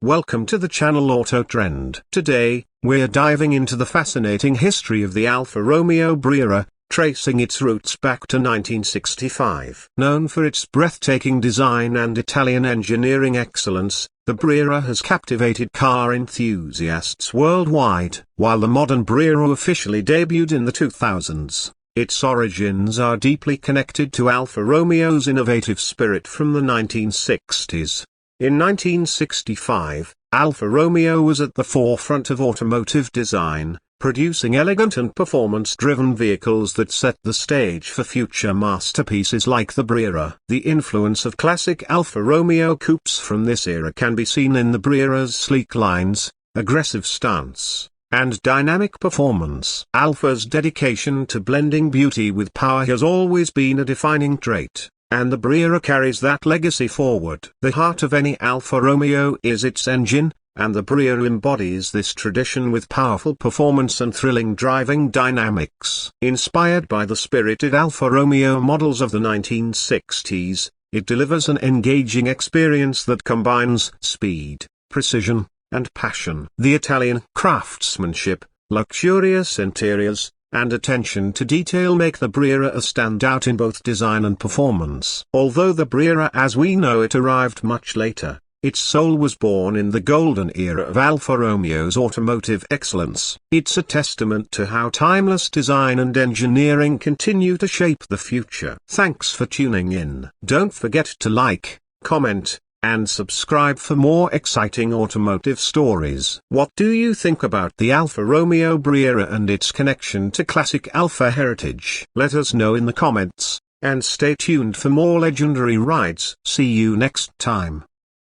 Welcome to the channel Auto Trend. Today, we're diving into the fascinating history of the Alfa Romeo Brera, tracing its roots back to 1965. Known for its breathtaking design and Italian engineering excellence, the Brera has captivated car enthusiasts worldwide. While the modern Brera officially debuted in the 2000s, its origins are deeply connected to Alfa Romeo's innovative spirit from the 1960s. In 1965, Alfa Romeo was at the forefront of automotive design, producing elegant and performance-driven vehicles that set the stage for future masterpieces like the Brera. The influence of classic Alfa Romeo coupes from this era can be seen in the Brera's sleek lines, aggressive stance, and dynamic performance. Alfa's dedication to blending beauty with power has always been a defining trait, and the Brera carries that legacy forward. The heart of any Alfa Romeo is its engine, and the Brera embodies this tradition with powerful performance and thrilling driving dynamics. Inspired by the spirited Alfa Romeo models of the 1960s, it delivers an engaging experience that combines speed, precision, and passion. The Italian craftsmanship, luxurious interiors, and attention to detail make the Brera a standout in both design and performance. Although the Brera as we know it arrived much later, its soul was born in the golden era of Alfa Romeo's automotive excellence. It's a testament to how timeless design and engineering continue to shape the future. Thanks for tuning in. Don't forget to like, comment, and subscribe for more exciting automotive stories. What do you think about the Alfa Romeo Brera and its connection to classic Alfa heritage? Let us know in the comments, and stay tuned for more legendary rides. See you next time.